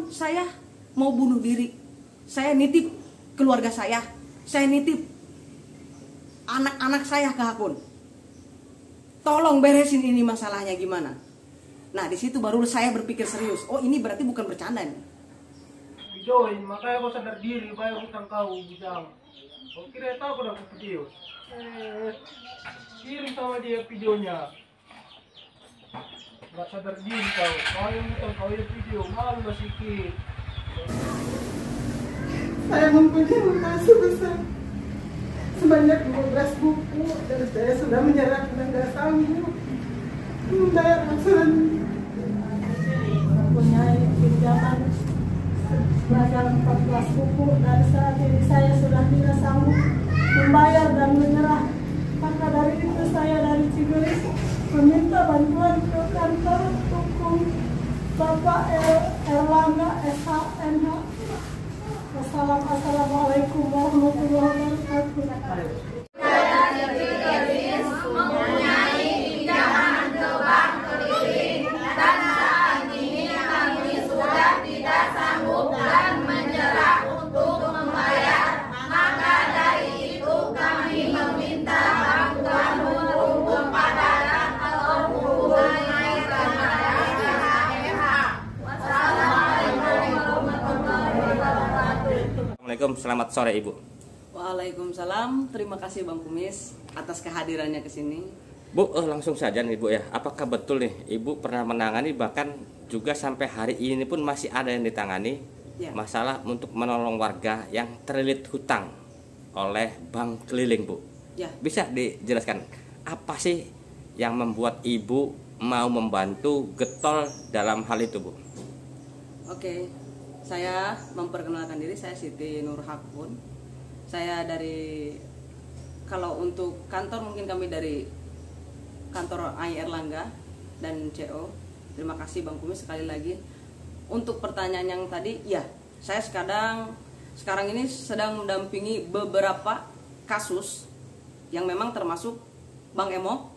Kun, saya mau bunuh diri. Saya nitip keluarga saya nitip anak-anak saya ke Hakun. Tolong beresin ini masalahnya gimana. Nah, di situ baru saya berpikir serius. Oh, ini berarti bukan bercanda nih. Videoin, makanya kau sadar diri, bayar hutang kau bilang. Kau kira tahu aku dapat video. Kirim sama dia videonya. Gak sadar diri kau. Kau yang hutang, kau yang video, malu gak sedikit. Saya mempunyai hutang sebesar sebanyak 12 buku dan saya sudah menyerahkan dan nggak sanggup membayar angsuran. Mempunyai pinjaman sebanyak 14 buku dan saat ini saya sudah tidak sanggup membayar dan menyerah. Maka dari itu saya dari Cigoris meminta bantuan ke kantor hukum Bapak Erlangga SHMH. Assalamualaikum warahmatullahi wabarakatuh. Saya Cigoris mempunyai pinjaman ke bank keliling dan saat ini kami sudah tidak sanggup dan menyerah untuk membayar. Maka dari itu kami meminta bantuan hukum kepada kantor hukum SHMH. Wassalamualaikum warahmatullahi wabarakatuh. Assalamualaikum, selamat sore Ibu. Waalaikumsalam. Terima kasih Bang Kumis atas kehadirannya ke sini. Bu, langsung saja nih Bu ya. Apakah betul nih Ibu pernah menangani, bahkan juga sampai hari ini pun masih ada yang ditangani Ya. masalah untuk menolong warga yang terlilit hutang oleh bank keliling, Bu? Ya. Bisa dijelaskan apa sih yang membuat Ibu mau membantu getol dalam hal itu, Bu? Oke, saya memperkenalkan diri, saya Siti Nur Hakun. Saya dari, kalau untuk kantor mungkin kami dari kantor AI Erlangga dan CO. Terima kasih Bang Kumis sekali lagi. Untuk pertanyaan yang tadi, ya, saya sekarang ini sedang mendampingi beberapa kasus yang memang termasuk Bank Emo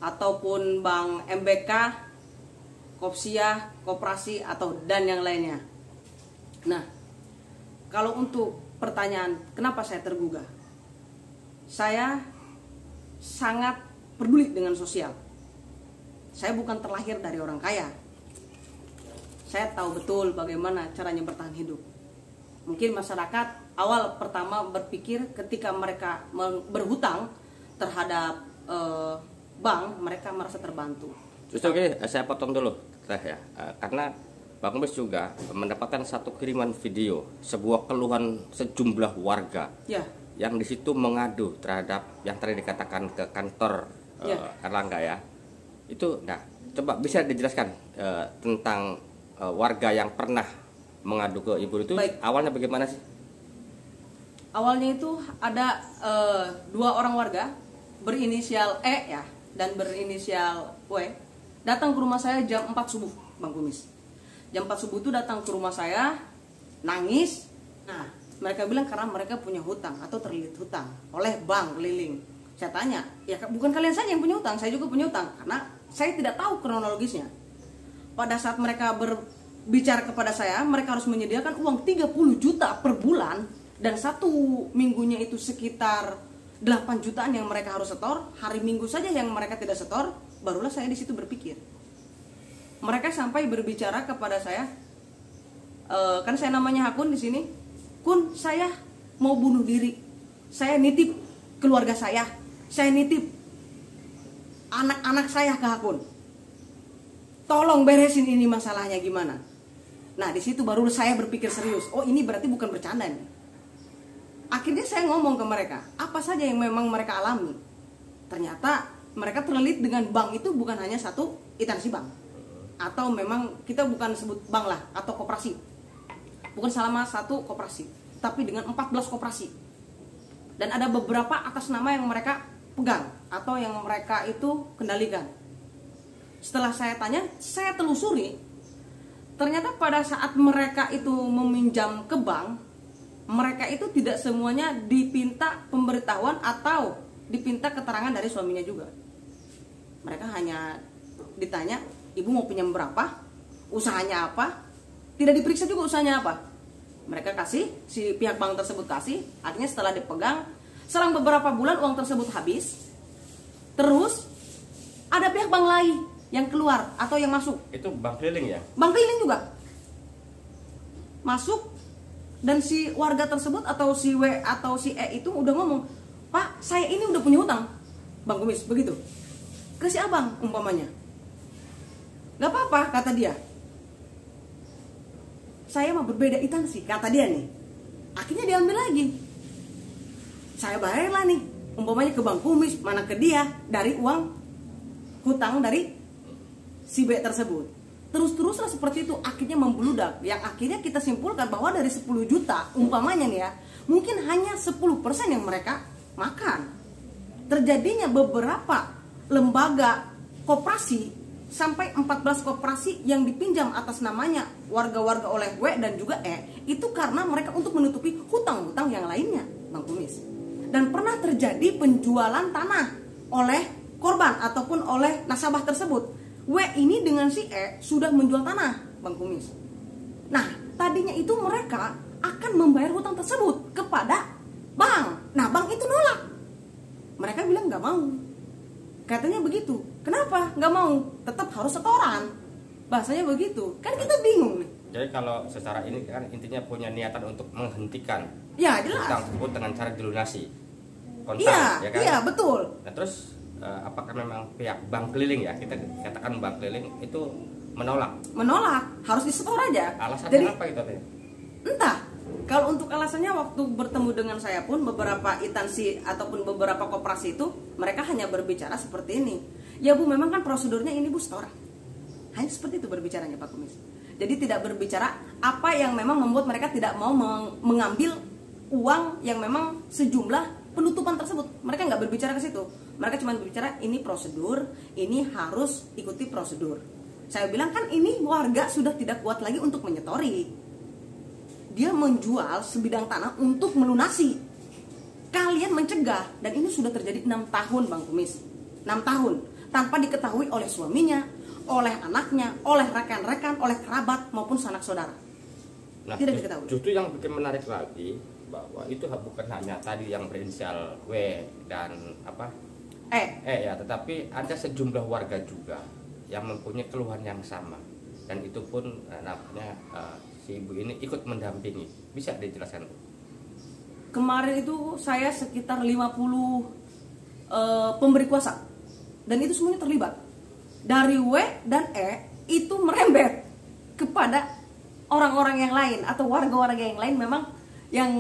ataupun Bank MBK, Kopsia, Koperasi atau dan yang lainnya. Nah, kalau untuk pertanyaan kenapa saya tergugah, saya sangat peduli dengan sosial. Saya bukan terlahir dari orang kaya. Saya tahu betul bagaimana caranya bertahan hidup. Mungkin masyarakat awal pertama berpikir ketika mereka berhutang terhadap bank, mereka merasa terbantu. Justru oke, saya potong dulu Teh ya. Karena Bang Kumis juga mendapatkan satu kiriman video sebuah keluhan sejumlah warga Ya. yang di situ mengadu terhadap yang tadi dikatakan ke kantor Ya. Erlangga ya. Itu, nah, coba bisa dijelaskan tentang warga yang pernah mengadu ke Ibu itu. Baik. Awalnya bagaimana sih? Awalnya itu ada 2 orang warga berinisial E ya dan berinisial W datang ke rumah saya jam 4 subuh, Bang Kumis. Jam 4 subuh itu datang ke rumah saya, nangis. Nah, mereka bilang karena mereka punya hutang atau terlilit hutang oleh bank keliling. Saya tanya, ya bukan kalian saja yang punya hutang, saya juga punya hutang. Karena saya tidak tahu kronologisnya. Pada saat mereka berbicara kepada saya, mereka harus menyediakan uang 30 juta per bulan. Dan 1 minggunya itu sekitar 8 jutaan yang mereka harus setor. Hari Minggu saja yang mereka tidak setor, barulah saya di situ berpikir. Mereka sampai berbicara kepada saya, kan saya namanya Hakun di sini. Kun, saya mau bunuh diri. Saya nitip keluarga saya nitip anak-anak saya ke Hakun. Tolong beresin ini masalahnya gimana. Nah, di situ baru saya berpikir serius. Oh, ini berarti bukan bercanda nih. Akhirnya saya ngomong ke mereka, apa saja yang memang mereka alami. Ternyata mereka terlilit dengan bank itu bukan hanya satu instansi bank. Atau memang kita bukan sebut bank lah atau koperasi. Bukan selama satu koperasi, tapi dengan 14 koperasi. Dan ada beberapa atas nama yang mereka pegang atau yang mereka itu kendalikan. Setelah saya tanya, saya telusuri, ternyata pada saat mereka itu meminjam ke bank, mereka itu tidak semuanya dipinta pemberitahuan atau dipinta keterangan dari suaminya juga. Mereka hanya ditanya, ibu mau pinjam berapa, usahanya apa, Tidak diperiksa juga usahanya apa. Mereka kasih, si pihak bank tersebut kasih, akhirnya setelah dipegang, selang beberapa bulan uang tersebut habis. Terus ada pihak bank lain yang keluar atau yang masuk. Itu bank keliling ya? Bank keliling juga masuk, dan si warga tersebut atau si W atau si E itu udah ngomong, "Pak, saya ini udah punya hutang." Bang Kumis begitu ke si abang umpamanya. Gak apa-apa kata dia, saya mah berbeda itansi kata dia nih. Akhirnya diambil lagi, saya bayarlah nih umpamanya ke Bang Kumis, mana ke dia dari uang hutang dari si B tersebut. Terus-teruslah seperti itu, akhirnya membludak. Yang akhirnya kita simpulkan bahwa dari 10 juta umpamanya nih ya, mungkin hanya 10% yang mereka makan. Terjadinya beberapa lembaga koperasi sampai 14 koperasi yang dipinjam atas namanya warga-warga oleh W dan juga E, itu karena mereka untuk menutupi hutang-hutang yang lainnya, Bang Kumis. Dan pernah terjadi penjualan tanah oleh korban ataupun oleh nasabah tersebut. W ini dengan si E sudah menjual tanah, Bang Kumis. Nah, tadinya itu mereka akan membayar hutang tersebut kepada bank. Nah, bank itu nolak. Mereka bilang nggak mau. Katanya begitu. Kenapa nggak mau? Tetap harus setoran. Bahasanya begitu. Kan kita bingung nih. Jadi kalau secara ini kan intinya punya niatan untuk menghentikan Ya, jelas. hutang tersebut dengan cara dilunasi kontan, Iya, ya kan? iya betul. Nah terus apakah memang pihak bank keliling ya, kita katakan bank keliling itu menolak? Menolak, harus disetor aja. Alasannya Jadi apa itu? entah. Kalau untuk alasannya, waktu bertemu dengan saya pun beberapa instansi ataupun beberapa koperasi itu mereka hanya berbicara seperti ini. Ya Bu, memang kan prosedurnya ini Bu setoran. Hanya seperti itu berbicaranya Pak Kumis. Jadi tidak berbicara apa yang memang membuat mereka tidak mau mengambil uang yang memang sejumlah penutupan tersebut. Mereka nggak berbicara ke situ. Mereka cuma berbicara ini prosedur, ini harus ikuti prosedur. Saya bilang kan ini warga sudah tidak kuat lagi untuk menyetori. Dia menjual sebidang tanah untuk melunasi. Kalian mencegah, dan ini sudah terjadi 6 tahun Bang Kumis. 6 tahun tanpa diketahui oleh suaminya, oleh anaknya, oleh rekan-rekan, oleh kerabat maupun sanak saudara. Nah, Tidak diketahui. Justru yang bikin menarik lagi bahwa itu bukan hanya tadi yang berinisial W dan apa ya, tetapi ada sejumlah warga juga yang mempunyai keluhan yang sama, dan itu pun namanya si ibu ini ikut mendampingi. Bisa dijelaskan? Kemarin itu saya sekitar 50 pemberi kuasa, dan itu semuanya terlibat. Dari W dan E itu merembet kepada orang-orang yang lain atau warga-warga yang lain memang yang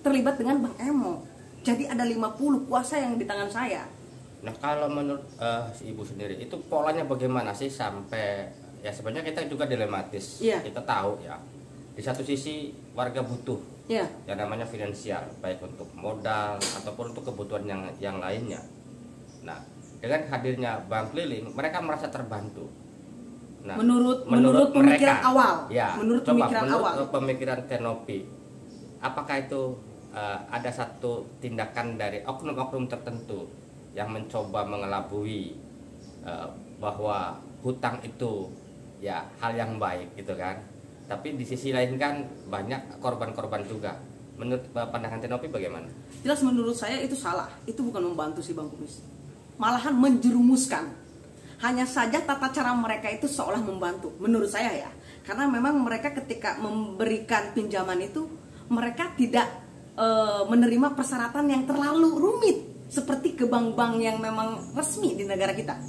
terlibat dengan Bang Emo. Jadi ada 50 kuasa yang di tangan saya. Nah kalau menurut si ibu sendiri itu polanya bagaimana sih sampai ya, sebenarnya kita juga dilematis. Iya. Kita tahu ya, di satu sisi warga butuh Iya. yang namanya finansial, baik untuk modal ataupun untuk kebutuhan yang lainnya. Nah dengan hadirnya bank keliling mereka merasa terbantu. Nah, Menurut mereka, pemikiran awal. Ya, Menurut coba, pemikiran menurut awal. pemikiran Tenopi, apakah itu ada satu tindakan dari oknum-oknum tertentu yang mencoba mengelabui bahwa hutang itu ya hal yang baik gitu kan, tapi di sisi lain kan banyak korban-korban juga. Menurut pandangan Tenopi bagaimana? Jelas menurut saya itu salah. Itu bukan membantu si Bang Kumis, malahan menjerumuskan. Hanya saja tata cara mereka itu seolah membantu, menurut saya ya. Karena memang mereka ketika memberikan pinjaman itu mereka tidak menerima persyaratan yang terlalu rumit seperti ke bank-bank yang memang resmi di negara kita.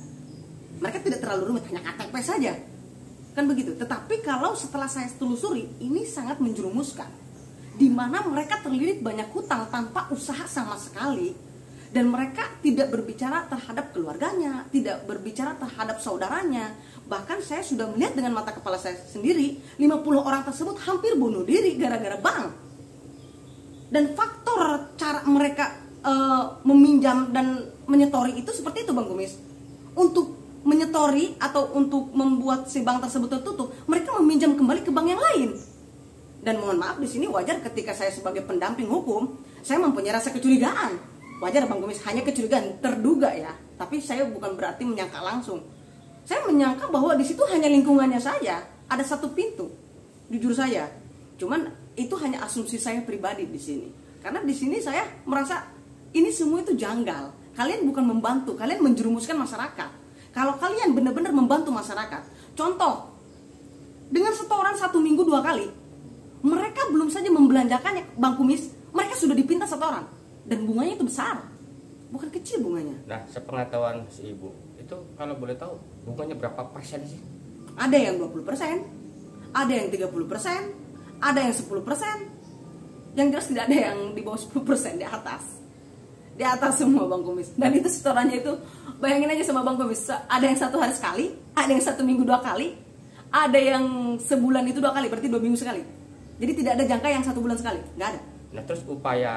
Mereka tidak terlalu rumit, hanya KTP saja, kan begitu. Tetapi kalau setelah saya telusuri, ini sangat menjerumuskan, di mana mereka terlilit banyak hutang tanpa usaha sama sekali. Dan mereka tidak berbicara terhadap keluarganya, tidak berbicara terhadap saudaranya. Bahkan saya sudah melihat dengan mata kepala saya sendiri, 50 orang tersebut hampir bunuh diri gara-gara bank. Dan faktor cara mereka meminjam dan menyetori itu seperti itu Bang Kumis. Untuk menyetori atau untuk membuat si bank tersebut tertutup, mereka meminjam kembali ke bank yang lain. Dan mohon maaf, di sini wajar ketika saya sebagai pendamping hukum, saya mempunyai rasa kecurigaan. Wajar Bang Kumis, hanya kecurigaan terduga ya. Tapi saya bukan berarti menyangka langsung. Saya menyangka bahwa di situ hanya lingkungannya saja, ada satu pintu. jujur saja. Cuman itu hanya asumsi saya pribadi di sini. Karena di sini saya merasa ini semua itu janggal. Kalian bukan membantu, kalian menjerumuskan masyarakat. Kalau kalian benar-benar membantu masyarakat, contoh, dengan setoran 1 minggu 2 kali, mereka belum saja membelanjakannya, Bang Kumis, mereka sudah dipinta setoran. Dan bunganya itu besar, bukan kecil bunganya. Nah, sepengetahuan si ibu, itu kalau boleh tahu bunganya berapa persen sih? Ada yang 20%, ada yang 30%, ada yang 10%. Yang jelas tidak ada yang di bawah 10%, di atas. Di atas semua Bang Kumis. Dan itu setorannya itu, bayangin aja sama Bang Kumis, ada yang 1 hari sekali, ada yang 1 minggu 2 kali, ada yang sebulan itu 2 kali, berarti 2 minggu sekali. Jadi tidak ada jangka yang 1 bulan sekali, nggak ada. Nah, terus upaya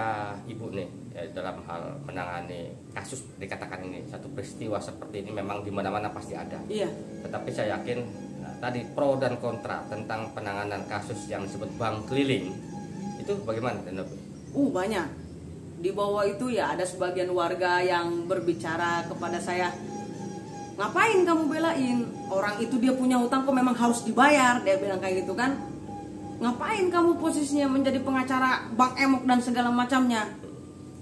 ibu nih ya, dalam hal menangani kasus dikatakan ini, satu peristiwa seperti ini memang di mana-mana pasti ada. Iya. Tetapi saya yakin tadi pro dan kontra tentang penanganan kasus yang disebut bank keliling itu bagaimana, Dan Novi? Banyak. Di bawah itu ya ada sebagian warga yang berbicara kepada saya, ngapain kamu belain? Orang itu dia punya hutang kok memang harus dibayar. Dia bilang kayak gitu kan. Ngapain kamu posisinya menjadi pengacara bank emok dan segala macamnya?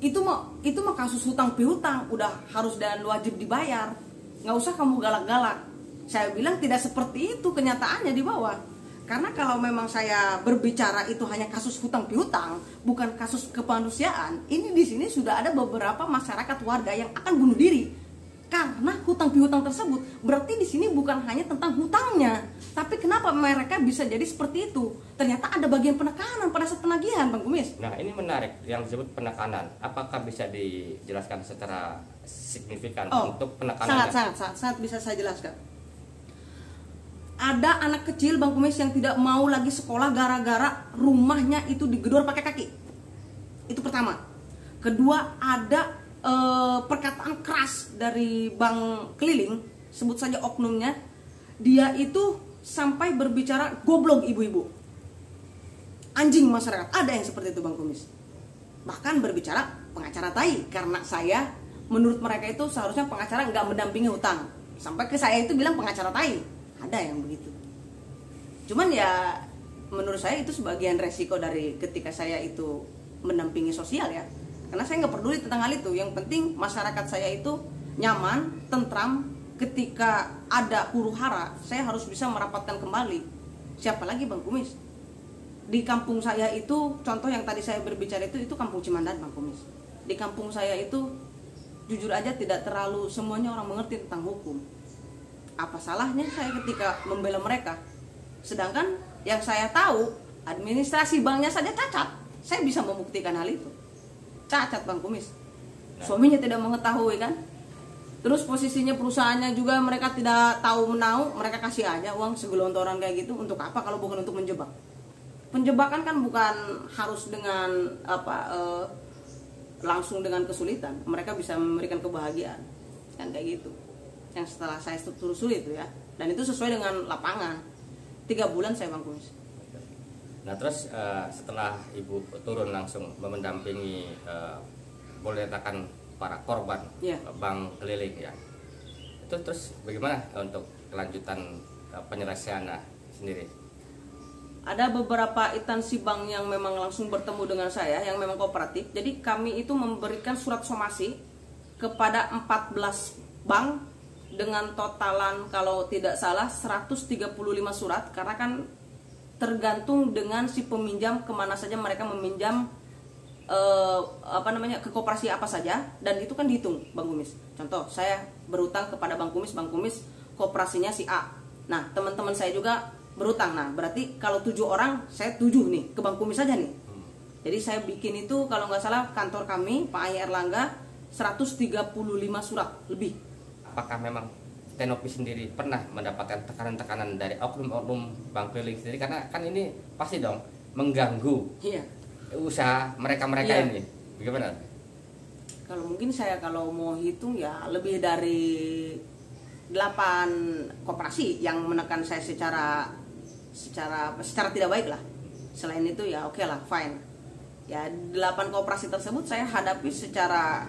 Itu mah kasus hutang piutang, udah harus dan wajib dibayar. Nggak usah kamu galak-galak. Saya bilang tidak seperti itu kenyataannya di bawah. Karena kalau memang saya berbicara itu hanya kasus hutang piutang, bukan kasus kemanusiaan, ini di sini sudah ada beberapa masyarakat warga yang akan bunuh diri karena hutang piutang tersebut. Berarti di sini bukan hanya tentang hutangnya, tapi kenapa mereka bisa jadi seperti itu? Ternyata ada bagian penekanan pada saat penagihan, Bang Kumis. Nah, ini menarik yang disebut penekanan. Apakah bisa dijelaskan secara signifikan untuk penekanan? Sangat bisa saya jelaskan. Ada anak kecil Bang Kumis yang tidak mau lagi sekolah gara-gara rumahnya itu digedor pakai kaki. Itu pertama. Kedua, ada perkataan keras dari bank keliling, sebut saja oknumnya. Dia itu sampai berbicara goblok ibu-ibu, anjing masyarakat. Ada yang seperti itu Bang Kumis. Bahkan berbicara pengacara tai, karena saya menurut mereka itu seharusnya pengacara nggak mendampingi hutang. Sampai ke saya itu bilang pengacara tai. Ada yang begitu. Cuman ya menurut saya itu sebagian resiko dari ketika saya itu mendampingi sosial ya. Karena saya nggak peduli tentang hal itu. Yang penting masyarakat saya itu nyaman, tentram. Ketika ada huru-hara, saya harus bisa merapatkan kembali. Siapa lagi Bang Kumis? Di kampung saya itu, contoh yang tadi saya berbicara itu kampung Cimandan Bang Kumis. Di kampung saya itu jujur aja tidak terlalu semuanya orang mengerti tentang hukum. Apa salahnya saya ketika membela mereka? Sedangkan yang saya tahu, administrasi banknya saja cacat. Saya bisa membuktikan hal itu. Cacat Bang Kumis. Suaminya tidak mengetahui kan? Terus posisinya perusahaannya juga mereka tidak tahu menahu, mereka kasih aja uang segelontoran kayak gitu. Untuk apa kalau bukan untuk menjebak? Penjebakan kan bukan harus dengan langsung dengan kesulitan. Mereka bisa memberikan kebahagiaan. Kan kayak gitu. Yang setelah saya telusuri itu ya, dan itu sesuai dengan lapangan. 3 bulan saya Bang Kumis. Nah, terus setelah ibu turun langsung mendampingi boleh dikatakan para korban bank keliling ya, itu terus bagaimana untuk kelanjutan penyelesaian sendiri? Ada beberapa instansi bank yang memang langsung bertemu dengan saya, yang memang kooperatif. Jadi kami itu memberikan surat somasi kepada 14 bank dengan totalan kalau tidak salah 135 surat, karena kan tergantung dengan si peminjam kemana saja mereka meminjam ke koperasi apa saja, dan itu kan dihitung Bang Kumis. Contoh, saya berutang kepada Bang Kumis koperasinya si A. Nah, teman-teman saya juga berutang. Nah, berarti kalau 7 orang, saya 7 nih ke Bang Kumis saja nih. Jadi saya bikin itu kalau nggak salah kantor kami Pak Ayah Erlangga 135 surat lebih. Apakah memang Tenopi sendiri pernah mendapatkan tekanan-tekanan dari oknum-oknum bank keliling sendiri? Karena kan ini pasti dong mengganggu usaha mereka-mereka ini. Bagaimana? Kalau mungkin saya kalau mau hitung ya lebih dari 8 koperasi yang menekan saya secara tidak baik lah. Selain itu ya oke lah, fine. Ya 8 koperasi tersebut saya hadapi secara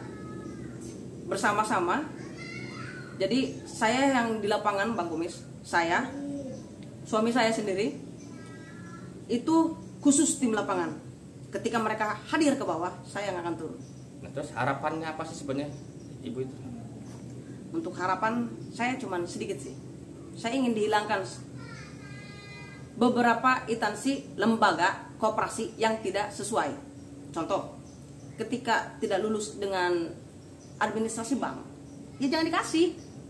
bersama-sama. Jadi saya yang di lapangan Bang Kumis, saya, suami saya sendiri, itu khusus tim lapangan. Ketika mereka hadir ke bawah, saya yang akan turun. Nah, terus harapannya apa sih sebenarnya Ibu itu? Untuk harapan saya cuman sedikit sih. Saya ingin dihilangkan beberapa instansi, lembaga, koperasi yang tidak sesuai. Contoh, ketika tidak lulus dengan administrasi bank, ya jangan dikasih.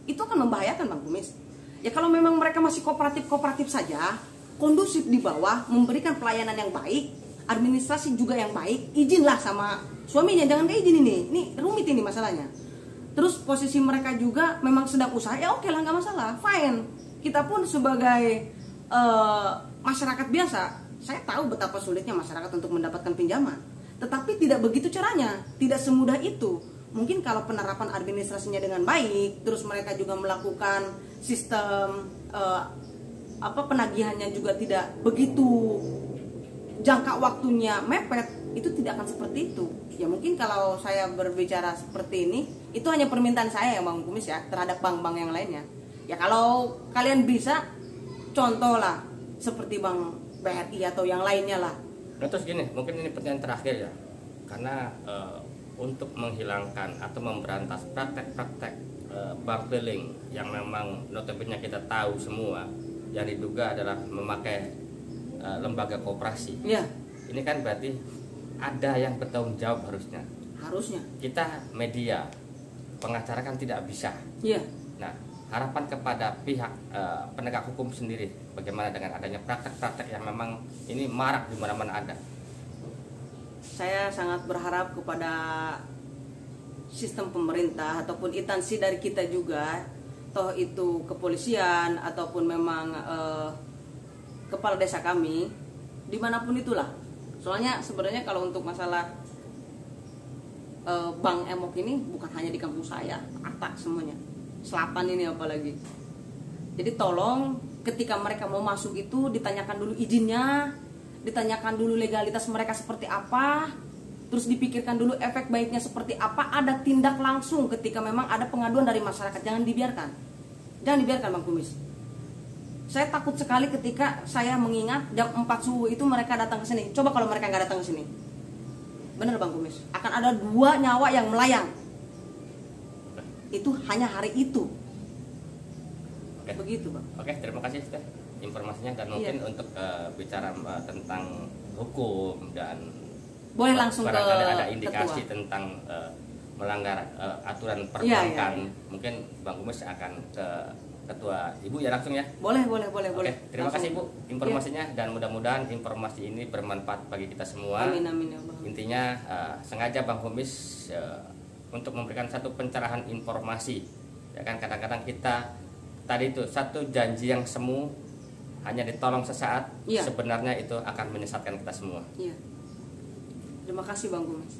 Itu akan membahayakan Bang Kumis. Ya kalau memang mereka masih kooperatif saja, kondusif di bawah, memberikan pelayanan yang baik, administrasi juga yang baik, izinlah sama suaminya, jangan kayak izin ini rumit ini masalahnya. Terus posisi mereka juga memang sedang usaha, ya oke lah, nggak masalah, fine. Kita pun sebagai masyarakat biasa, saya tahu betapa sulitnya masyarakat untuk mendapatkan pinjaman. Tetapi tidak begitu caranya, tidak semudah itu. Mungkin kalau penerapan administrasinya dengan baik, terus mereka juga melakukan sistem penagihannya juga tidak begitu jangka waktunya mepet, itu tidak akan seperti itu. Ya mungkin kalau saya berbicara seperti ini, itu hanya permintaan saya ya Bang Kumis ya, terhadap bank-bank yang lainnya. Ya kalau kalian bisa, contoh lah seperti Bank BRI atau yang lainnya lah. Nah, terus gini, mungkin ini pertanyaan terakhir ya, karena untuk menghilangkan atau memberantas praktek-praktek bank keliling yang memang notabene kita tahu semua yang diduga adalah memakai lembaga koperasi. Iya. Ini kan berarti ada yang bertanggung jawab harusnya. Harusnya. Kita media, pengacara kan tidak bisa. Iya. Nah, harapan kepada pihak penegak hukum sendiri, bagaimana dengan adanya praktek-praktek yang memang ini marak di mana-mana ada? Saya sangat berharap kepada sistem pemerintah ataupun instansi dari kita juga, toh itu kepolisian ataupun memang kepala desa kami, dimanapun itulah. Soalnya sebenarnya kalau untuk masalah Bank Emok ini bukan hanya di kampung saya, rata semuanya, Selatan ini apalagi. Jadi tolong ketika mereka mau masuk itu ditanyakan dulu izinnya, ditanyakan dulu legalitas mereka seperti apa, terus dipikirkan dulu efek baiknya seperti apa, ada tindak langsung ketika memang ada pengaduan dari masyarakat. Jangan dibiarkan Bang Kumis. Saya takut sekali ketika saya mengingat jam 4 subuh itu mereka datang ke sini. Coba kalau mereka nggak datang ke sini, bener Bang Kumis, akan ada 2 nyawa yang melayang. Itu hanya hari itu. Oke. Begitu Bang. Oke, terima kasih Teh informasinya, dan mungkin untuk bicara tentang hukum dan boleh langsung ke ada indikasi ketua. tentang melanggar aturan Iya, perbankan, iya. Mungkin Bang Kumis akan ke ketua Ibu ya langsung ya. Boleh. Oke, terima Langsung. kasih Bu informasinya, dan mudah-mudahan informasi ini bermanfaat bagi kita semua. Amin ya Bang. Intinya sengaja Bang Kumis untuk memberikan satu pencerahan informasi. Ya kan, kadang-kadang kita tadi itu satu janji yang semu hanya ditolong sesaat, Iya. sebenarnya itu akan menyesatkan kita semua. Iya. Terima kasih Bang Kumis.